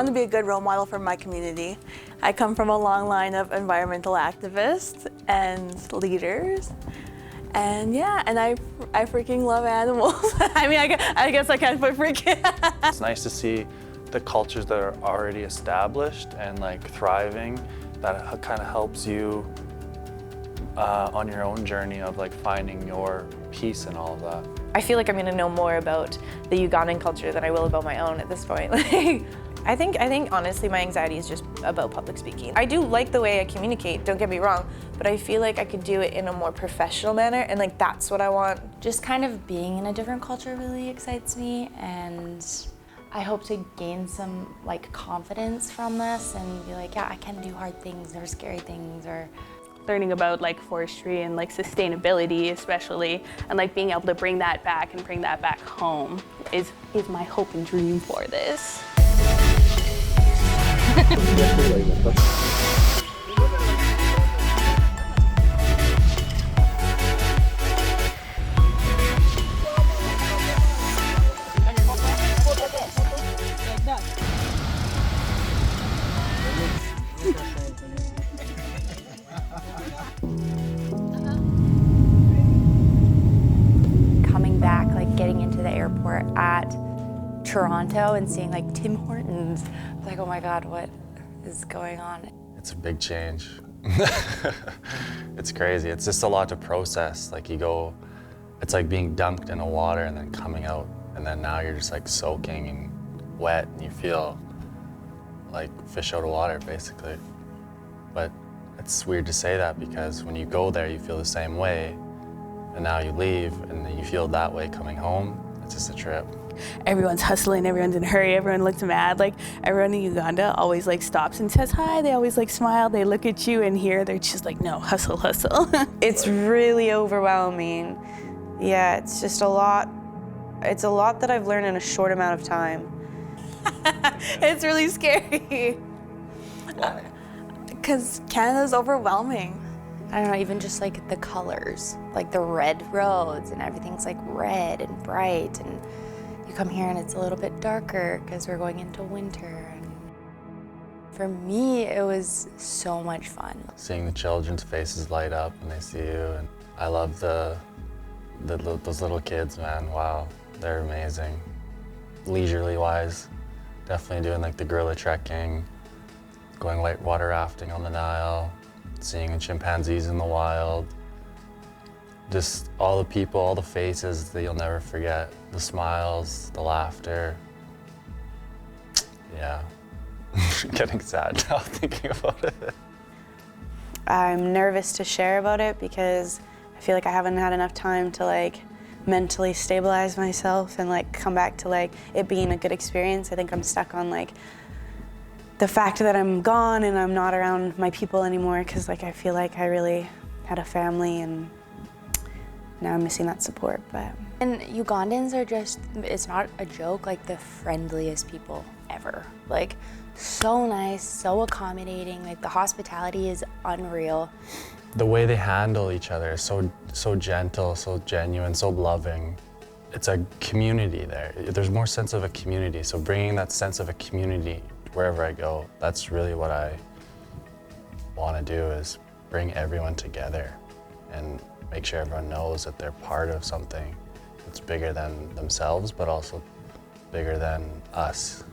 want to be a good role model for my community. I come from a long line of environmental activists and leaders. And yeah, and I freaking love animals. I mean, I guess I can't put freaking. It's nice to see the cultures that are already established and like thriving. That kind of helps you on your own journey of like finding your peace and all of that. I feel like I'm gonna know more about the Ugandan culture than I will about my own at this point. I think honestly my anxiety is just about public speaking. I do like the way I communicate, don't get me wrong, but I feel like I could do it in a more professional manner, and like that's what I want. Just kind of being in a different culture really excites me, and I hope to gain some like confidence from this and be like, yeah, I can do hard things or scary things, or learning about like forestry and like sustainability especially, and like being able to bring that back and bring that back home is my hope and dream for this. coming back, like getting into the airport at Toronto and seeing like Tim Hortons. Like, oh my God, what is going on? It's a big change. It's crazy. It's just a lot to process. Like you go, it's like being dunked in a water and then coming out, and then now you're just like soaking and wet, and you feel like fish out of water basically. But it's weird to say that because when you go there you feel the same way, and now you leave and then you feel that way coming home. It's just a trip. Everyone's hustling, everyone's in a hurry, everyone looks mad. Like everyone in Uganda always like stops and says hi, they always like smile, they look at you, and here they're just like, no, hustle, hustle. It's really overwhelming. Yeah, it's just a lot. It's a lot that I've learned in a short amount of time. It's really scary. Why? Because Canada's overwhelming. I don't know, even just like the colors, like the red roads and everything's like red and bright, and you come here and it's a little bit darker because we're going into winter. And for me, it was so much fun. Seeing the children's faces light up when they see you, and I love those little kids, man. Wow, they're amazing. Leisurely wise, definitely doing like the gorilla trekking, going whitewater rafting on the Nile, seeing the chimpanzees in the wild. Just all the people, all the faces that you'll never forget. The smiles, the laughter. Yeah, getting sad now thinking about it. I'm nervous to share about it because I feel like I haven't had enough time to like mentally stabilize myself and like come back to like it being a good experience. I think I'm stuck on like the fact that I'm gone and I'm not around my people anymore, because like I feel like I really had a family and now I'm missing that support. And Ugandans are just, it's not a joke, like the friendliest people ever. Like so nice, so accommodating, like the hospitality is unreal. The way they handle each other is so gentle, so genuine, so loving. It's a community there. There's more sense of a community, so bringing that sense of a community wherever I go, that's really what I want to do, is bring everyone together and make sure everyone knows that they're part of something that's bigger than themselves, but also bigger than us.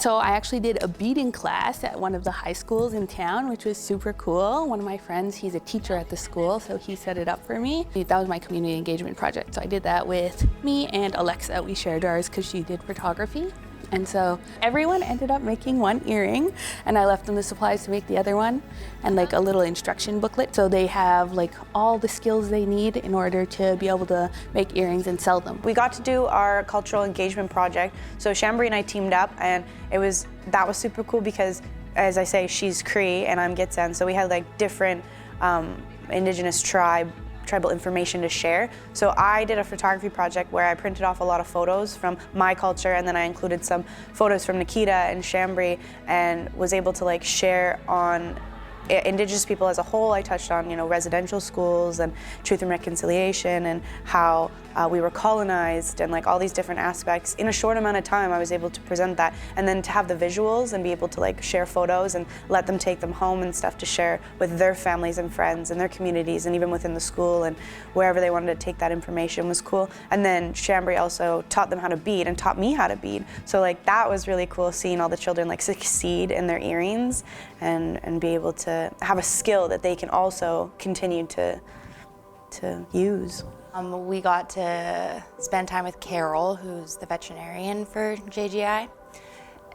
So I actually did a beading class at one of the high schools in town, which was super cool. One of my friends, he's a teacher at the school, so he set it up for me. That was my community engagement project. So I did that with me and Alexa. We shared ours because she did photography. And so everyone ended up making one earring, and I left them the supplies to make the other one and like a little instruction booklet. So they have like all the skills they need in order to be able to make earrings and sell them. We got to do our cultural engagement project. So Chambry and I teamed up, and that was super cool because, as I say, she's Cree and I'm Gitsan. So we had like different indigenous tribal information to share. So I did a photography project where I printed off a lot of photos from my culture, and then I included some photos from Nikita and Chambry, and was able to like share on Indigenous people as a whole. I touched on, residential schools and truth and reconciliation, and how we were colonized and like all these different aspects. In a short amount of time, I was able to present that, and then to have the visuals and be able to like share photos and let them take them home and stuff to share with their families and friends and their communities and even within the school and wherever they wanted to take that information was cool. And then Chambry also taught them how to bead and taught me how to bead. So like that was really cool, seeing all the children like succeed in their earrings and be able to have a skill that they can also continue to use. We got to spend time with Carol, who's the veterinarian for JGI,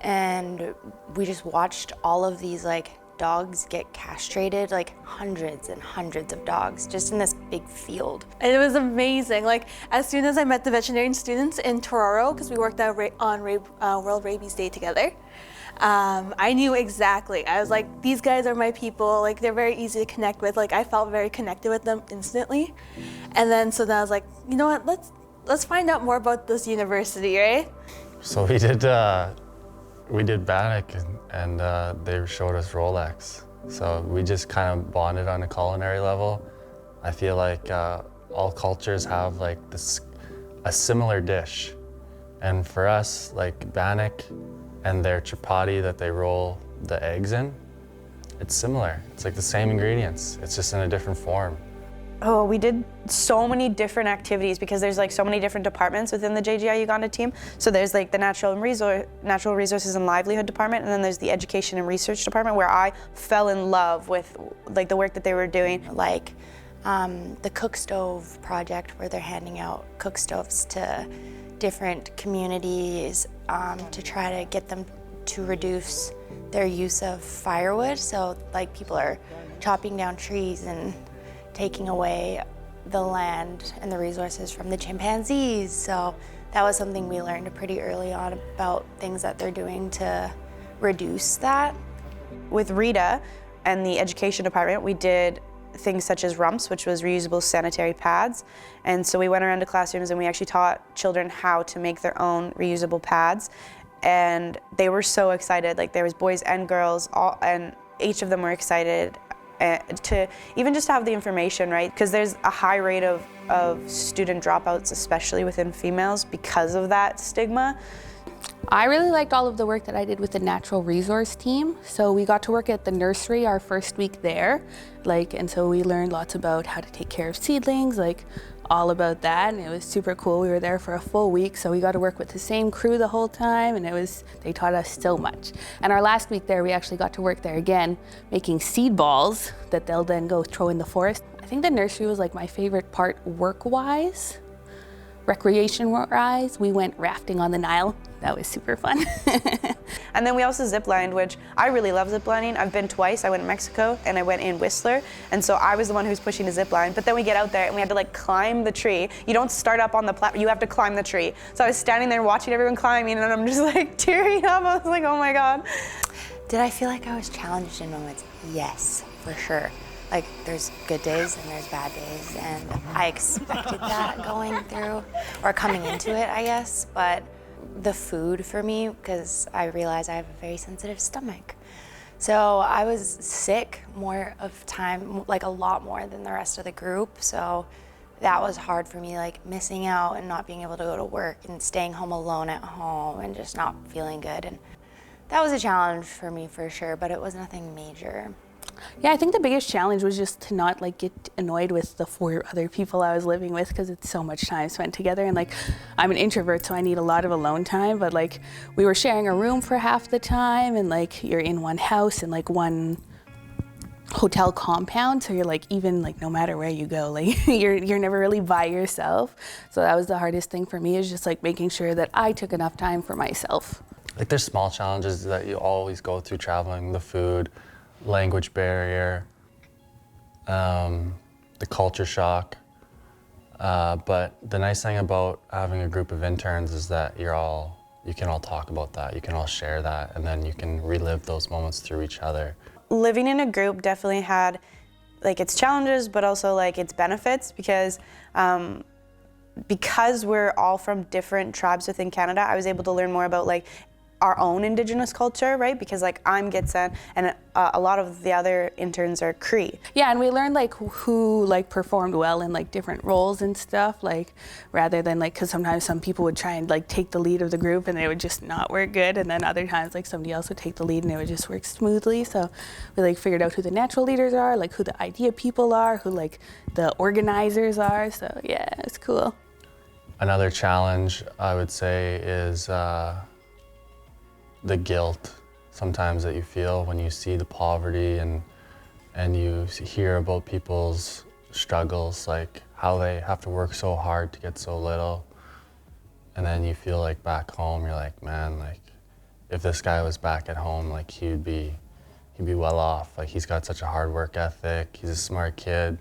and we just watched all of these like dogs get castrated, like hundreds and hundreds of dogs just in this big field. And it was amazing. Like as soon as I met the veterinarian students in Tororo, because we worked out on World Rabies Day together, I knew exactly. I was like, these guys are my people. Like they're very easy to connect with. Like I felt very connected with them instantly. And then I was like, you know what? Let's find out more about this university, right? So we did Bannock and they showed us Rolex. So we just kind of bonded on a culinary level. I feel like all cultures have like a similar dish. And for us, like Bannock and their chapati that they roll the eggs in, it's similar. It's like the same ingredients. It's just in a different form. Oh, we did so many different activities because there's like so many different departments within the JGI Uganda team. So there's like the Natural Resources and Livelihood department, and then there's the Education and Research department, where I fell in love with like the work that they were doing. Like the cook stove project, where they're handing out cook stoves to different communities to try to get them to reduce their use of firewood. So like people are chopping down trees and taking away the land and the resources from the chimpanzees. So that was something we learned pretty early on about things that they're doing to reduce that. With Rita and the Education department, we did things such as RUMPS, which was reusable sanitary pads. And so we went around to classrooms and we actually taught children how to make their own reusable pads. And they were so excited. Like there was boys and girls, and each of them were excited to even just have the information, right? Because there's a high rate of student dropouts, especially within females, because of that stigma. I really liked all of the work that I did with the natural resource team. So we got to work at the nursery our first week there, and so we learned lots about how to take care of seedlings, all about that, and it was super cool. We were there for a full week, so we got to work with the same crew the whole time, and they taught us so much. And our last week there, we actually got to work there again, making seed balls that they'll then go throw in the forest. I think the nursery was my favorite part work-wise. Recreation-wise, we went rafting on the Nile. That was super fun. And then we also ziplined, which I really love ziplining. I've been twice. I went to Mexico and I went in Whistler, and so I was the one who was pushing the zipline. But then we get out there and we had to climb the tree. You don't start up on the platform, you have to climb the tree. So I was standing there watching everyone climbing, and I'm just tearing up. I was like, oh my God. Did I feel like I was challenged in moments? Yes, for sure. There's good days and there's bad days, and I expected that going through, or coming into it, I guess. But the food for me, because I realize I have a very sensitive stomach. So I was sick more of time, a lot more than the rest of the group. So that was hard for me, missing out and not being able to go to work and staying home alone at home and just not feeling good. And that was a challenge for me for sure, but it was nothing major. Yeah, I think the biggest challenge was just to not get annoyed with the 4 other people I was living with, because it's so much time spent together, and I'm an introvert, so I need a lot of alone time, but we were sharing a room for half the time, and you're in one house and one hotel compound, so you're even no matter where you go, you're never really by yourself. So that was the hardest thing for me, is just making sure that I took enough time for myself. There's small challenges that you always go through traveling: the food, language barrier, the culture shock. But the nice thing about having a group of interns is that you can all talk about that, you can all share that, and then you can relive those moments through each other. Living in a group definitely had its challenges, but also its benefits, because we're all from different tribes within Canada, I was able to learn more about our own Indigenous culture, right? Because like I'm Gitxsan and a lot of the other interns are Cree. Yeah, and we learned like who like performed well in like different roles and stuff, like rather than like, because sometimes some people would try and like take the lead of the group and they would just not work good, and then other times like somebody else would take the lead and it would just work smoothly. So we like figured out who the natural leaders are, like who the idea people are, who like the organizers are. So yeah, it's cool. Another challenge I would say is the guilt sometimes that you feel when you see the poverty and you hear about people's struggles, like how they have to work so hard to get so little. And then you feel like back home, you're like, man, like if this guy was back at home, like he'd be well off. Like he's got such a hard work ethic, he's a smart kid.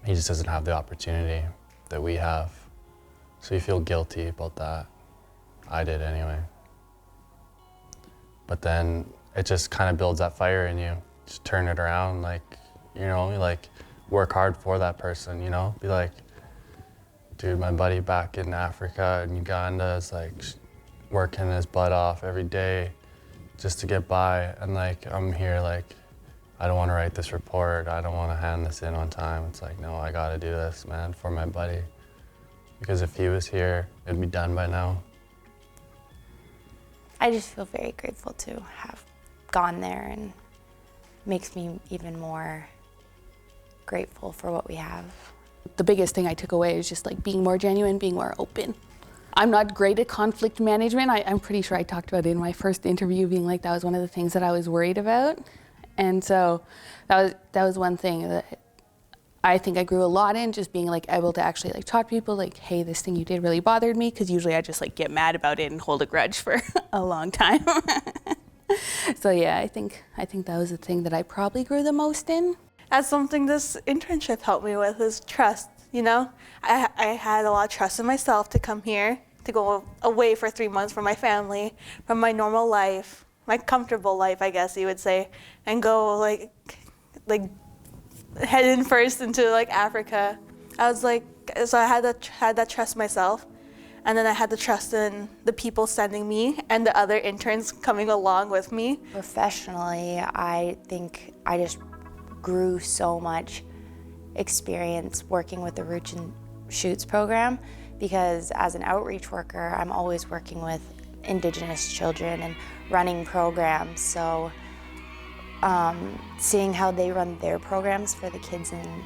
He just doesn't have the opportunity that we have. So you feel guilty about that. I did anyway. But then it just kind of builds that fire in you. Just turn it around, like, you know, like work hard for that person, you know? Be like, dude, my buddy back in Africa and Uganda is like working his butt off every day just to get by. And like, I'm here like, I don't want to write this report. I don't want to hand this in on time. It's like, no, I got to do this, man, for my buddy. Because if he was here, it'd be done by now. I just feel very grateful to have gone there, and makes me even more grateful for what we have. The biggest thing I took away is just like being more genuine, being more open. I'm not great at conflict management. I'm pretty sure I talked about it in my first interview, being like that was one of the things that I was worried about. And so that was one thing that I think I grew a lot in, just being like able to actually like talk to people like, hey, this thing you did really bothered me, because usually I just like get mad about it and hold a grudge for a long time. So yeah, I think that was the thing that I probably grew the most in. That's something this internship helped me with, is trust, you know? I had a lot of trust in myself to come here, to go away for 3 months from my family, from my normal life, my comfortable life, I guess you would say, and go like head in first into like Africa. I was like, so I had that trust myself, and then I had the trust in the people sending me and the other interns coming along with me. Professionally, I think I just grew so much experience working with the Roots and Shoots program, because as an outreach worker, I'm always working with Indigenous children and running programs. So seeing how they run their programs for the kids and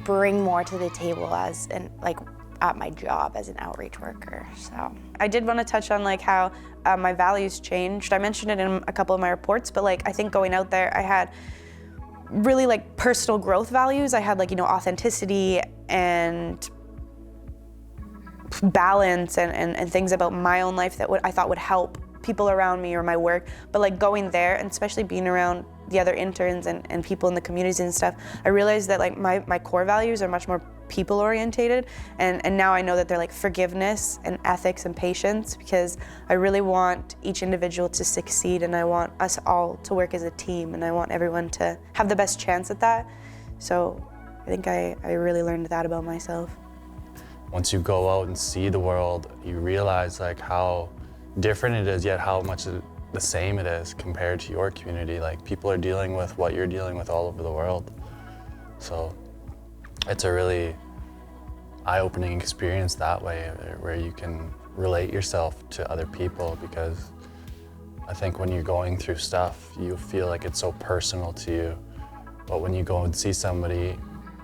bring more to the table at my job as an outreach worker. So I did want to touch on like how my values changed. I mentioned it in a couple of my reports, but like I think going out there, I had really like personal growth values. I had like, you know, authenticity and balance and things about my own life that I thought would help people around me or my work. But like going there, and especially being around the other interns and people in the communities and stuff, I realized that like my core values are much more people orientated, and now I know that they're like forgiveness and ethics and patience, because I really want each individual to succeed, and I want us all to work as a team, and I want everyone to have the best chance at that. So I think I really learned that about myself. Once you go out and see the world, you realize like how different it is, yet how much the same it is compared to your community. Like people are dealing with what you're dealing with all over the world. So it's a really eye-opening experience that way, where you can relate yourself to other people, because I think when you're going through stuff, you feel like it's so personal to you. But when you go and see somebody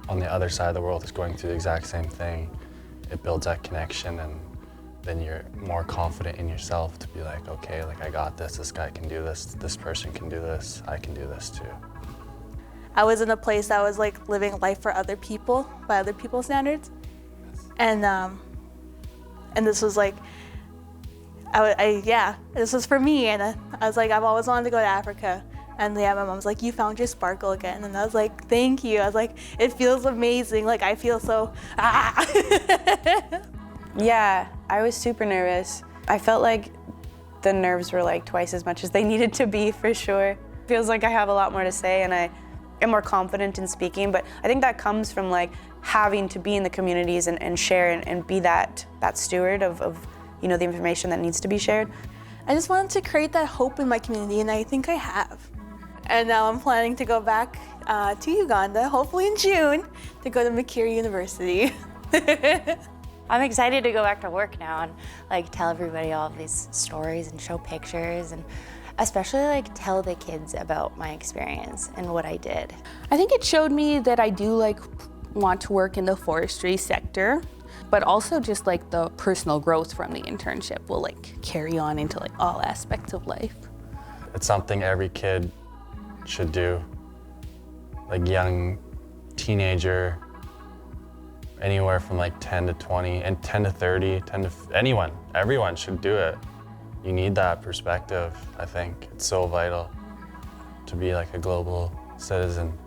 on the other side of the world who's going through the exact same thing, it builds that connection, and then you're more confident in yourself to be like, okay, like I got this guy can do this, this person can do this, I can do this too. I was in a place that was like living life for other people, by other people's standards. And this was like, this was for me. And I was like, I've always wanted to go to Africa. And yeah, my mom's like, you found your sparkle again. And I was like, thank you. I was like, it feels amazing. Like I feel so, Yeah, I was super nervous. I felt like the nerves were like twice as much as they needed to be, for sure. Feels like I have a lot more to say, and I am more confident in speaking, but I think that comes from like having to be in the communities and share and be that steward of you know, the information that needs to be shared. I just wanted to create that hope in my community, and I think I have. And now I'm planning to go back to Uganda, hopefully in June, to go to Makerere University. I'm excited to go back to work now and like tell everybody all of these stories and show pictures, and especially like tell the kids about my experience and what I did. I think it showed me that I do like want to work in the forestry sector, but also just like the personal growth from the internship will like carry on into like all aspects of life. It's something every kid should do, like young teenager, anywhere from like 10 to 20 and 10 to 30, everyone should do it. You need that perspective, I think. It's so vital to be like a global citizen.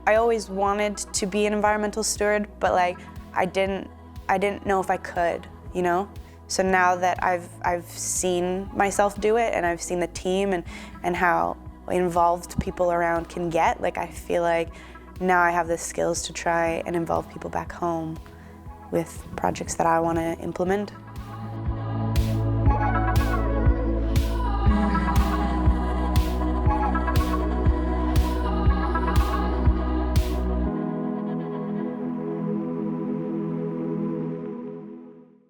I always wanted to be an environmental steward, but like I didn't know if I could, you know? So now that I've seen myself do it, and I've seen the team and how involved people around can get, like I feel like now I have the skills to try and involve people back home with projects that I want to implement.